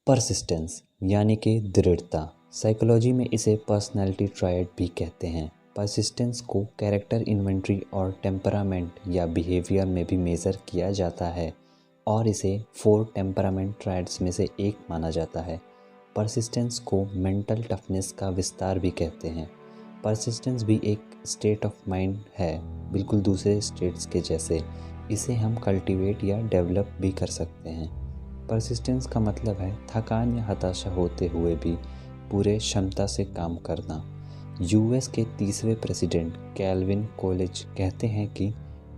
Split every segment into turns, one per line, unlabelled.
Persistence यानी कि दृढ़ता। साइकोलॉजी में इसे पर्सनैलिटी ट्रायड भी कहते हैं। परसिस्टेंस को कैरेक्टर इन्वेंट्री और टेम्परामेंट या बिहेवियर में भी मेज़र किया जाता है और इसे 4 टेम्परामेंट ट्रायड्स में से एक माना जाता है। परसिस्टेंस को मेंटल टफनेस का विस्तार भी कहते हैं। परसिस्टेंस भी एक स्टेट ऑफ माइंड है, बिल्कुल दूसरे स्टेट्स के जैसे। इसे हम कल्टीवेट या डेवलप भी कर सकते हैं। परसिस्टेंस का मतलब है थकान या हताशा होते हुए भी पूरे क्षमता से काम करना। यूएस के 30वें प्रेसिडेंट कैल्विन कोलिज कहते हैं कि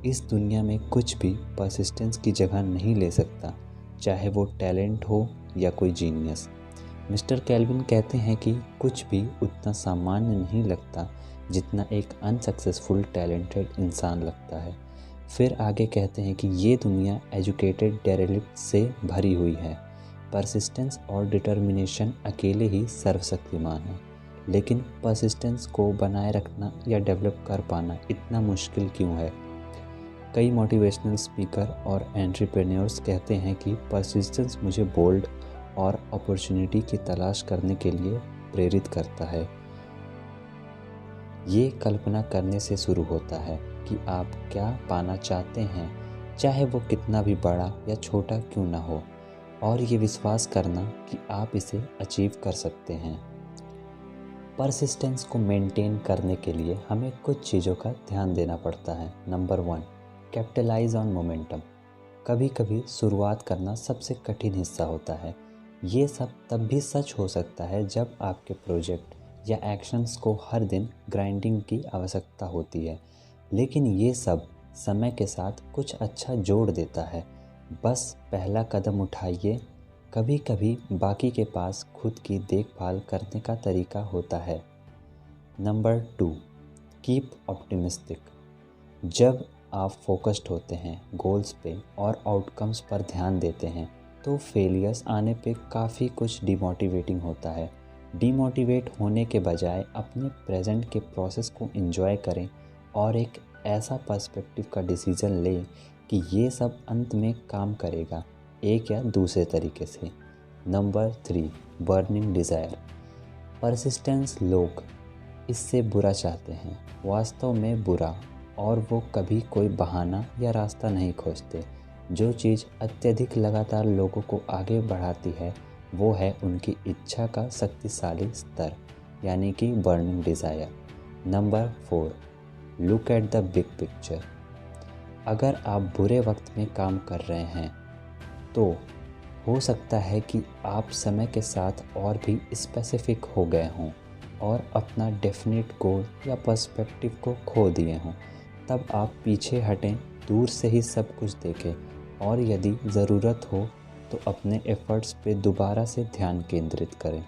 इस दुनिया में कुछ भी परसिस्टेंस की जगह नहीं ले सकता, चाहे वो टैलेंट हो या कोई जीनियस। मिस्टर कैल्विन कहते हैं कि कुछ भी उतना सामान्य नहीं लगता जितना एक अनसक्सेसफुल टैलेंटेड इंसान लगता है। फिर आगे कहते हैं कि ये दुनिया एजुकेटेड डेरेलिक्ट से भरी हुई है। परसिस्टेंस और डिटर्मिनेशन अकेले ही सर्वशक्तिमान है, लेकिन परसिस्टेंस को बनाए रखना या डेवलप कर पाना इतना मुश्किल क्यों है? कई मोटिवेशनल स्पीकर और एंटरप्रेन्योर्स कहते हैं कि परसिस्टेंस मुझे बोल्ड और अपॉर्चुनिटी की तलाश करने के लिए प्रेरित करता है। ये कल्पना करने से शुरू होता है कि आप क्या पाना चाहते हैं, चाहे वो कितना भी बड़ा या छोटा क्यों ना हो, और ये विश्वास करना कि आप इसे अचीव कर सकते हैं। परसिस्टेंस को मेंटेन करने के लिए हमें कुछ चीज़ों का ध्यान देना पड़ता है। Number 1, capitalize on momentum. कभी कभी शुरुआत करना सबसे कठिन हिस्सा होता है। ये सब तब भी सच हो सकता है जब आपके प्रोजेक्ट या एक्शंस को हर दिन ग्राइंडिंग की आवश्यकता होती है, लेकिन ये सब समय के साथ कुछ अच्छा जोड़ देता है। बस पहला कदम उठाइए। कभी कभी बाकी के पास खुद की देखभाल करने का तरीका होता है। Number 2, keep optimistic. जब आप फोकस्ड होते हैं गोल्स पे और आउटकम्स पर ध्यान देते हैं, तो फेलियर्स आने पे काफ़ी कुछ डिमोटिवेटिंग होता है। डिमोटिवेट होने के बजाय अपने प्रेजेंट के प्रोसेस को एंजॉय करें और एक ऐसा पर्सपेक्टिव का डिसीज़न लें कि ये सब अंत में काम करेगा, एक या दूसरे तरीके से। Number 3, burning desire. परसिस्टेंस लोग इससे बुरा चाहते हैं, वास्तव में बुरा, और वो कभी कोई बहाना या रास्ता नहीं खोजते। जो चीज़ अत्यधिक लगातार लोगों को आगे बढ़ाती है वो है उनकी इच्छा का शक्तिशाली स्तर, यानी कि burning desire. Number 4, look at the big picture. अगर आप बुरे वक्त में काम कर रहे हैं तो हो सकता है कि आप समय के साथ और भी स्पेसिफिक हो गए हों और अपना डेफिनेट गोल या पर्सपेक्टिव को खो दिए हों। तब आप पीछे हटें, दूर से ही सब कुछ देखें और यदि ज़रूरत हो तो अपने एफ़र्ट्स पे दोबारा से ध्यान केंद्रित करें।